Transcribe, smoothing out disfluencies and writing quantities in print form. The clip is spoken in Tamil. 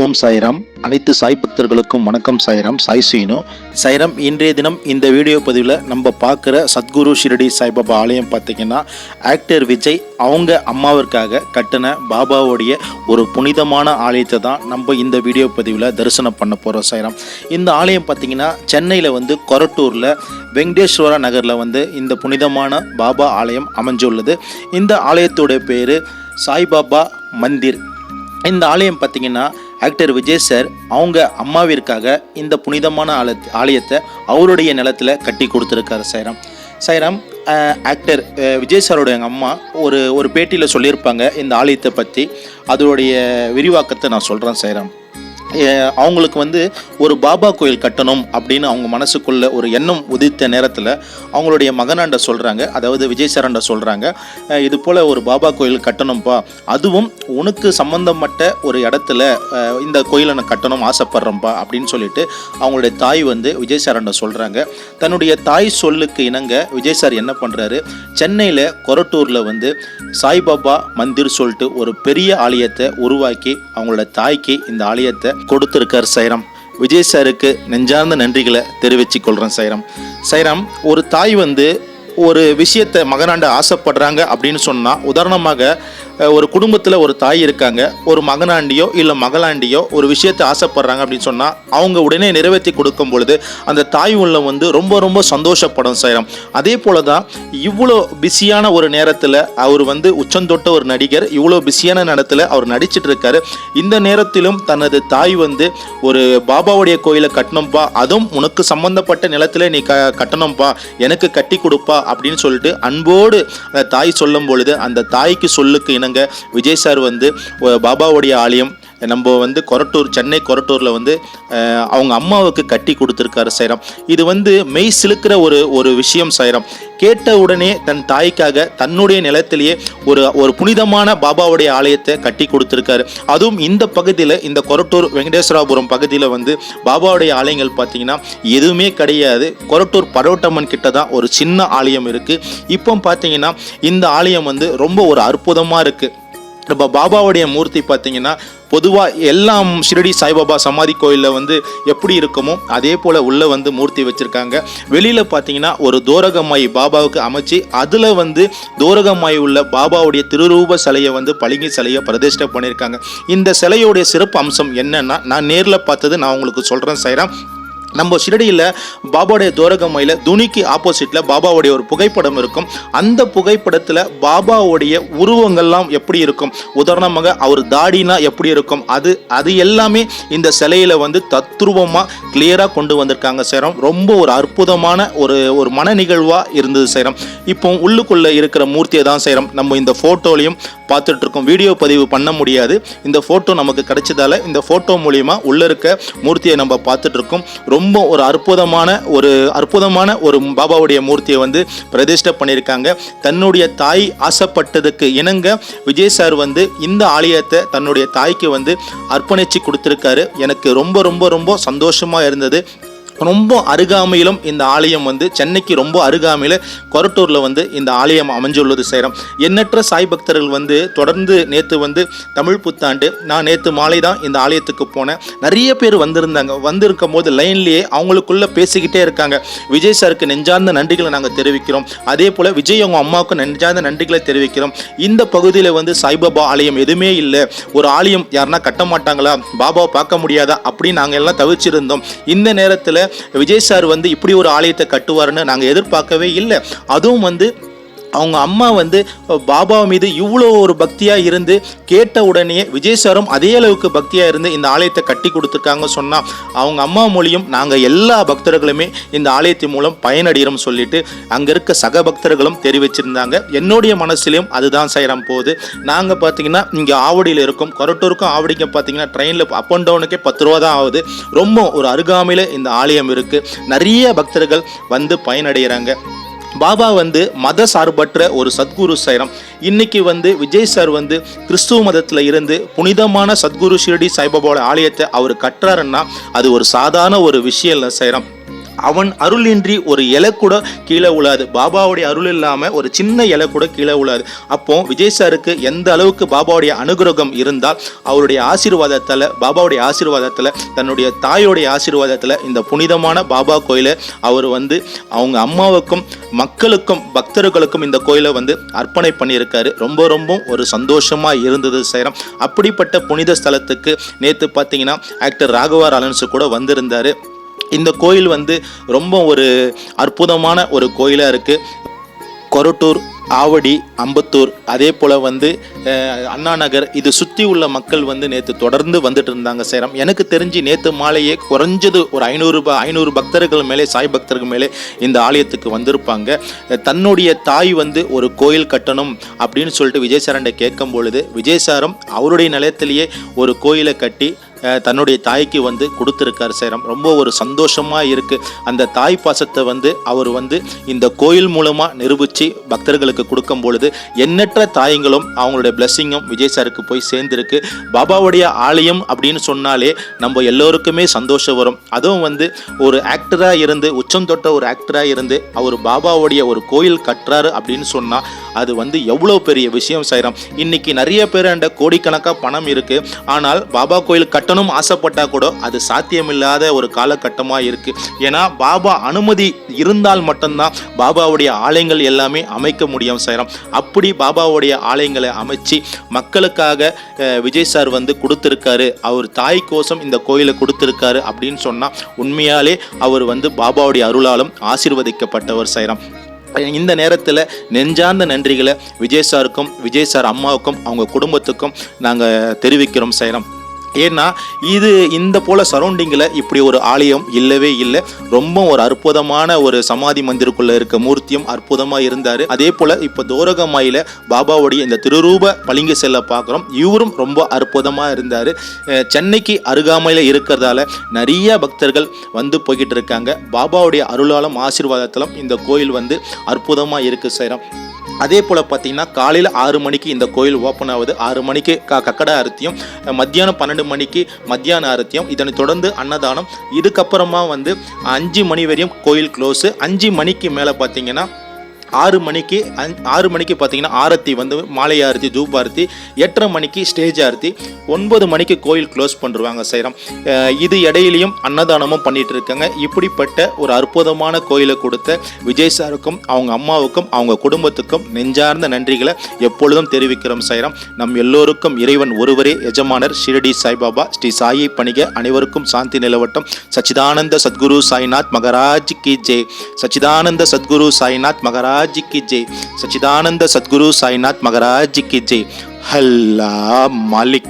ஓம் சாய்ராம். அனைத்து சாய் பக்தர்களுக்கும் வணக்கம். சாய்ராம், சாய் சீனு. சாய்ராம், இன்றைய தினம் இந்த வீடியோ பதிவில் நம்ம பார்க்குற சத்குரு ஷிரடி சாய்பாபா ஆலயம் பார்த்திங்கன்னா, ஆக்டர் விஜய் அவங்க அம்மாவிற்காக கட்டின பாபாவுடைய ஒரு புனிதமான ஆலயத்தை தான் நம்ம இந்த வீடியோ பதிவில் தரிசனம் பண்ண போகிறோம். சாய்ராம், இந்த ஆலயம் பார்த்திங்கன்னா சென்னையில் கொரட்டூரில் வெங்கடேஸ்வரா நகரில் இந்த புனிதமான பாபா ஆலயம் அமைஞ்சுள்ளது. இந்த ஆலயத்தோட பேர் சாய்பாபா மந்திர். இந்த ஆலயம் பார்த்திங்கன்னா ஆக்டர் விஜய் சார் அவங்க அம்மாவிற்காக இந்த புனிதமான ஆலயத்தை அவருடைய நிலத்தில் கட்டி கொடுத்துருக்காரு. சாய்ராம், ஆக்டர் விஜய் சாரோட எங்கள் அம்மா ஒரு பேட்டியில் சொல்லியிருப்பாங்க இந்த ஆலயத்தை பற்றி. அதோடைய விரிவாக்கத்தை நான் சொல்கிறேன். சாய்ராம், அவங்களுக்கு ஒரு பாபா கோயில் கட்டணும் அப்படின்னு அவங்க மனசுக்குள்ள ஒரு எண்ணம் உதித்த நேரத்தில் அவங்களுடைய மகனாண்ட சொல்கிறாங்க, அதாவது விஜய் சாராண்ட சொல்கிறாங்க, இது போல் ஒரு பாபா கோயில் கட்டணும்ப்பா, அதுவும் உனக்கு சம்மந்தப்பட்ட ஒரு இடத்துல இந்த கோயிலை நான் கட்டணும் ஆசைப்படுறேன்ப்பா அப்படின்னு சொல்லிட்டு அவங்களுடைய தாய் விஜய் சாராண்ட சொல்கிறாங்க. தன்னுடைய தாய் சொல்லுக்கு இணங்க விஜய் சார் என்ன பண்ணுறாரு, சென்னையில் கொரட்டூரில் சாய்பாபா மந்திர் சொல்லிட்டு ஒரு பெரிய ஆலயத்தை உருவாக்கி அவங்களோட தாய்க்கு இந்த ஆலயத்தை கொடுத்துருக்கார். சாய்ராம், விஜய் சாருக்கு நெஞ்சார்ந்த நன்றிகளை தெரிவித்துக் கொள்கிறேன். சாய்ராம், ஒரு தாய் ஒரு விஷயத்தை மகனாண்ட ஆசைப்படுறாங்க அப்படின்னு சொன்னால், உதாரணமாக ஒரு குடும்பத்தில் ஒரு தாய் இருக்காங்க, ஒரு மகனாண்டியோ இல்லை மகளாண்டியோ ஒரு விஷயத்தை ஆசைப்படுறாங்க அப்படின்னு சொன்னால் அவங்க உடனே நிறைவேற்றி கொடுக்கும் பொழுது அந்த தாய் உள்ள ரொம்ப ரொம்ப சந்தோஷப்படும். சாய்ராம், அதே போல தான் இவ்வளோ பிஸியான ஒரு நேரத்தில் அவர் உச்சந்தொட்ட ஒரு நடிகர், இவ்வளோ பிஸியான நேரத்தில் அவர் நடிச்சிட்டு இருக்காரு. இந்த நேரத்திலும் தனது தாய் ஒரு பாபாவுடைய கோயிலை கட்டணும்ப்பா, அதுவும் உனக்கு சம்பந்தப்பட்ட நிலத்தில் நீ கட்டணும்ப்பா, எனக்கு கட்டி கொடுப்பா அப்படின்னு சொல்லிட்டு அன்போடு அந்த தாய் சொல்லும் பொழுது அந்த தாய்க்கு சொல்லுக்கு இணங்க விஜய் சார் பாபாவுடைய ஆலயம் நம்ம கொரட்டூர், சென்னை கொரட்டூரில் அவங்க அம்மாவுக்கு கட்டி கொடுத்துருக்காரு. சாய்ராம், இது மெய் சிலுக்கிற ஒரு விஷயம். சாய்ராம், கேட்ட உடனே தன் தாய்க்காக தன்னுடைய நிலத்திலேயே ஒரு புனிதமான பாபாவுடைய ஆலயத்தை கட்டி கொடுத்துருக்காரு. அதுவும் இந்த பகுதியில், இந்த கொரட்டூர் வெங்கடேஸ்வராபுரம் பகுதியில் பாபாவுடைய ஆலயங்கள் பார்த்தீங்கன்னா எதுவுமே கிடையாது. கொரட்டூர் பரோட்டம்மன் கிட்ட தான் ஒரு சின்ன ஆலயம் இருக்குது. இப்போ பார்த்தீங்கன்னா இந்த ஆலயம் ரொம்ப ஒரு அற்புதமாக இருக்குது. இப்போ பாபாவுடைய மூர்த்தி பார்த்தீங்கன்னா பொதுவாக எல்லாம் ஷிரடி சாய்பாபா சமாதி கோயிலில் எப்படி இருக்குமோ அதே போல் உள்ளே மூர்த்தி வச்சுருக்காங்க. வெளியில் பார்த்தீங்கன்னா ஒரு தோரகமாய் பாபாவுக்கு அமைச்சு அதில் தோரகமாய் உள்ள பாபாவுடைய திருரூப சிலையை பளிங்கு சிலையை பிரதிஷ்டை பண்ணியிருக்காங்க. இந்த சிலையோடைய சிறப்பு அம்சம் என்னென்னா, நான் நேரில் பார்த்தது நான் உங்களுக்கு சொல்கிறேன். சாய்ராம், நம்ம ஷிரடியில் பாபாவுடைய தோரகமையில் துணிக்கு ஆப்போசிட்டில் பாபாவுடைய ஒரு புகைப்படம் இருக்கும். அந்த புகைப்படத்தில் பாபாவுடைய உருவங்கள்லாம் எப்படி இருக்கும், உதாரணமாக அவர் தாடினா எப்படி இருக்கும், அது எல்லாமே இந்த சிலையில் தத்ரூபமாக கிளியராக கொண்டு வந்திருக்காங்க. சாய்ராம், ரொம்ப ஒரு அற்புதமான ஒரு மன நிகழ்வாக இருந்தது. சாய்ராம், இப்போ உள்ளுக்குள்ளே இருக்கிற மூர்த்தியை தான் சாய்ராம் நம்ம இந்த ஃபோட்டோலையும் பார்த்துட்ருக்கோம். வீடியோ பதிவு பண்ண முடியாது, இந்த ஃபோட்டோ நமக்கு கிடைச்சதால இந்த ஃபோட்டோ மூலிமா உள்ளே இருக்க மூர்த்தியை நம்ம பார்த்துட்ருக்கோம். ரொம்ப ஒரு அற்புதமான ஒரு பாபாவுடைய மூர்த்தியை பிரதிஷ்டை பண்ணியிருக்காங்க. தன்னுடைய தாய் ஆசைப்பட்டதுக்கு இணங்க விஜய் சார் இந்த ஆலயத்தை தன்னுடைய தாய்க்கு அர்ப்பணிச்சு கொடுத்துருக்காரு. எனக்கு ரொம்ப ரொம்ப ரொம்ப சந்தோஷமாக இருந்தது. ரொம்ப அருகாமையிலும் இந்த ஆலயம் சென்னைக்கு ரொம்ப அருகாமையில் கொரட்டூரில் இந்த ஆலயம் அமைஞ்சுள்ளது. சாய்ராம், எண்ணற்ற சாய் பக்தர்கள் தொடர்ந்து நேற்று தமிழ் புத்தாண்டு, நான் நேற்று மாலை தான் இந்த ஆலயத்துக்கு போனேன். நிறைய பேர் வந்திருக்கும் போது லைன்லேயே அவங்களுக்குள்ள பேசிக்கிட்டே இருக்காங்க. விஜய் சாருக்கு நெஞ்சார்ந்த நன்றிகளை நாங்கள் தெரிவிக்கிறோம், அதே போல் விஜய் அவங்க அம்மாவுக்கு நெஞ்சார்ந்த நன்றிகளை தெரிவிக்கிறோம். இந்த பகுதியில் சாய்பாபா ஆலயம் எதுவுமே இல்லை, ஒரு ஆலயம் யாருன்னா கட்ட மாட்டாங்களா, பாபாவை பார்க்க முடியாதா அப்படின்னு நாங்கள் எல்லாம் தவிச்சிருந்தோம். இந்த நேரத்தில் விஜய் சார் இப்படி ஒரு ஆலயத்தை கட்டுவார்னு நாங்கள் எதிர்பார்க்கவே இல்லை. அதுவும் அவங்க அம்மா பாபா மீது இவ்வளோ ஒரு பக்தியாக இருந்து கேட்ட உடனே விஜய் சாரும் அதே அளவுக்கு பக்தியாக இருந்து இந்த ஆலயத்தை கட்டி கொடுத்துருக்காங்க சொன்னால், அவங்க அம்மா மூலியம் நாங்கள் எல்லா பக்தர்களுமே இந்த ஆலயத்தின் மூலம் பயனடைகிறோம் சொல்லிட்டு அங்கே இருக்க சக பக்தர்களும் தெரிவிச்சிருந்தாங்க. என்னுடைய மனசுலையும் அதுதான் சாய்ராம் போகுது. நாங்கள் பார்த்தீங்கன்னா இங்கே ஆவடியில் இருக்கோம், கொரட்டூருக்கும் ஆவடிக்கும் பார்த்தீங்கன்னா ட்ரெயினில் அப் அண்ட் டவுனுக்கே 10 ரூபா தான் ஆகுது. ரொம்ப ஒரு அருகாமையில் இந்த ஆலயம் இருக்குது. நிறைய பக்தர்கள் பயனடைகிறாங்க. பாபா மத சார்பற்ற ஒரு சத்குரு. சாய்ராம், இன்னைக்கு விஜய் சார் கிறிஸ்துவ மதத்தில் இருந்து புனிதமான சத்குரு ஷிரடி சாய்பாபாவோட ஆலயத்தை அவர் கட்டுறாருன்னா அது ஒரு சாதாரண ஒரு விஷயம் இல்லை. சாய்ராம், அவன் அருள் இன்றி ஒரு இலை கூட கீழே விழாது. பாபாவுடைய அருள் இல்லாமல் ஒரு சின்ன இலை கூட கீழே விழாது. அப்போ விஜய் சாருக்கு எந்த அளவுக்கு பாபாவுடைய அனுகிரகம் இருந்தால் அவருடைய ஆசீர்வாதத்தில், பாபாவுடைய ஆசீர்வாதத்தில், தன்னுடைய தாயோடைய ஆசீர்வாதத்தில் இந்த புனிதமான பாபா கோயிலை அவர் வந்து அவங்க அம்மாவுக்கும் மக்களுக்கும் பக்தர்களுக்கும் இந்த கோயிலை வந்து அர்ப்பணை பண்ணியிருக்காரு. ரொம்ப ரொம்ப ஒரு சந்தோஷமாக இருந்தது சைரம். அப்படிப்பட்ட புனித ஸ்தலத்துக்கு நேற்று பார்த்தீங்கன்னா ஆக்டர் ராகவா லாரன்ஸ் கூட வந்திருந்தார். இந்த கோயில் வந்து ரொம்ப ஒரு அற்புதமான ஒரு கோயிலாக இருக்குது. கொரட்டூர், ஆவடி, அம்பத்தூர், அதே போல் வந்து அண்ணா நகர், இது சுற்றி உள்ள மக்கள் வந்து நேற்று தொடர்ந்து வந்துட்டு இருந்தாங்க சைரம். எனக்கு தெரிஞ்சு நேற்று மாலையே குறைஞ்சது ஒரு 500 பக்தர்கள் மேலே, சாய் பக்தர்கள் மேலே இந்த ஆலயத்துக்கு வந்திருப்பாங்க. தன்னுடைய தாய் வந்து ஒரு கோயில் கட்டணும் அப்படின்னு சொல்லிட்டு விஜய் சாரண்டை கேட்கும் பொழுது விஜய் சாரும் அவருடைய நிலையத்திலேயே ஒரு கோயிலை கட்டி தன்னுடைய தாய்க்கு வந்து கொடுத்துருக்கார் சைரம். ரொம்ப ஒரு சந்தோஷமாக இருக்குது. அந்த தாய் பாசத்தை வந்து அவர் வந்து இந்த கோயில் மூலமாக நிரூபித்து பக்தர்களுக்கு கொடுக்கும் பொழுது எண்ணற்ற தாயங்களும் அவங்களுடைய பிளெஸ்ஸிங்கும் விஜய் சாருக்கு போய் சேர்ந்துருக்கு. பாபாவுடைய ஆலயம் அப்படின்னு சொன்னாலே நம்ம எல்லோருக்குமே சந்தோஷம் வரும். அதுவும் வந்து ஒரு ஆக்டராக இருந்து, உச்சம் தொட்ட ஒரு ஆக்டராக இருந்து அவர் பாபாவுடைய ஒரு கோயில் கட்டுறாரு அப்படின்னு சொன்னால் அது வந்து எவ்வளோ பெரிய விஷயம் சைரம். இன்னைக்கு நிறைய பேர் அந்த கோடிக்கணக்காக பணம் இருக்குது, ஆனால் பாபா கோயில் கட்டணும் ஆசைப்பட்டா கூட அது சாத்தியமில்லாத ஒரு காலகட்டமாக இருக்குது. ஏன்னா பாபா அனுமதி இருந்தால் மட்டும்தான் பாபாவுடைய ஆலயங்கள் எல்லாமே அமைக்க முடியும் சைரம். அப்படி பாபாவுடைய ஆலயங்களை அமைச்சு மக்களுக்காக விஜய் சார் வந்து கொடுத்துருக்காரு. அவர் தாய் கோசம் இந்த கோயிலை கொடுத்துருக்காரு அப்படின்னு சொன்னால் உண்மையாலே அவர் வந்து பாபாவுடைய அருளாலும் ஆசீர்வதிக்கப்பட்டவர் சைரம். இந்த நேரத்தில் நெஞ்சார்ந்த நன்றிகளை விஜய் சாருக்கும், விஜய் சார் அம்மாவுக்கும், அவங்க குடும்பத்துக்கும் நாங்கள் தெரிவிக்கிறோம் சைரம். ஏன்னா இது இந்த போல் சரௌண்டிங்கில் இப்படி ஒரு ஆலயம் இல்லவே இல்லை. ரொம்ப ஒரு அற்புதமான ஒரு சமாதி மந்திருக்குள்ளே இருக்க மூர்த்தியும் அற்புதமாக இருந்தார். அதே போல் இப்போ தோரகமாயில் பாபாவுடைய இந்த திருரூப பளிங்கு செல்ல பார்க்குறோம். இவரும் ரொம்ப அற்புதமாக இருந்தார். சென்னைக்கு அருகாமையில் இருக்கிறதால நிறைய பக்தர்கள் வந்து போய்கிட்டு இருக்காங்க. பாபாவுடைய அருளாலும் ஆசீர்வாதத்திலும் இந்த கோயில் வந்து அற்புதமாக இருக்குது சைரம். அதே போல் பார்த்தீங்கன்னா காலையில் 6 மணிக்கு இந்த கோயில் ஓப்பன் ஆகுது. 6 மணிக்கு கக்கடை ஆரத்தியம், மத்தியானம் 12 மணிக்கு மத்தியான ஆரத்தியம், இதனை தொடர்ந்து அன்னதானம். இதுக்கப்புறமா வந்து 5 மணி வரையும் கோயில் க்ளோஸு. 5 மணிக்கு மேலே பார்த்தீங்கன்னா 6 மணிக்கு பார்த்தீங்கன்னா ஆரத்தி வந்து மாலை ஆரத்தி, தூப் ஆரத்தி. 8:30 மணிக்கு ஸ்டேஜ் ஆரத்தி. 9 மணிக்கு கோயில் க்ளோஸ் பண்ணுவாங்க சைரம். இது இடையிலையும் அன்னதானமும் பண்ணிட்டு இருக்காங்க. இப்படிப்பட்ட ஒரு அற்புதமான கோயிலை கொடுத்த விஜய் சாருக்கும், அவங்க அம்மாவுக்கும், அவங்க குடும்பத்துக்கும் நெஞ்சார்ந்த நன்றிகளை எப்பொழுதும் தெரிவிக்கிறோம் சைரம். நம் எல்லோருக்கும் இறைவன் ஒருவரே எஜமானர். ஷிரடி சாய்பாபா ஸ்ரீ சாயை பணிக. அனைவருக்கும் சாந்தி நிலவட்டும். சச்சிதானந்த சத்குரு சாய்நாத் மகராஜ் கி ஜெய். சச்சிதானந்த சத்குரு சாய்நாத் மகராஜ் की जय. सच्चिदानंद सद्गुरु साईनाथ महाराज की जय. अल्लाह मालिक.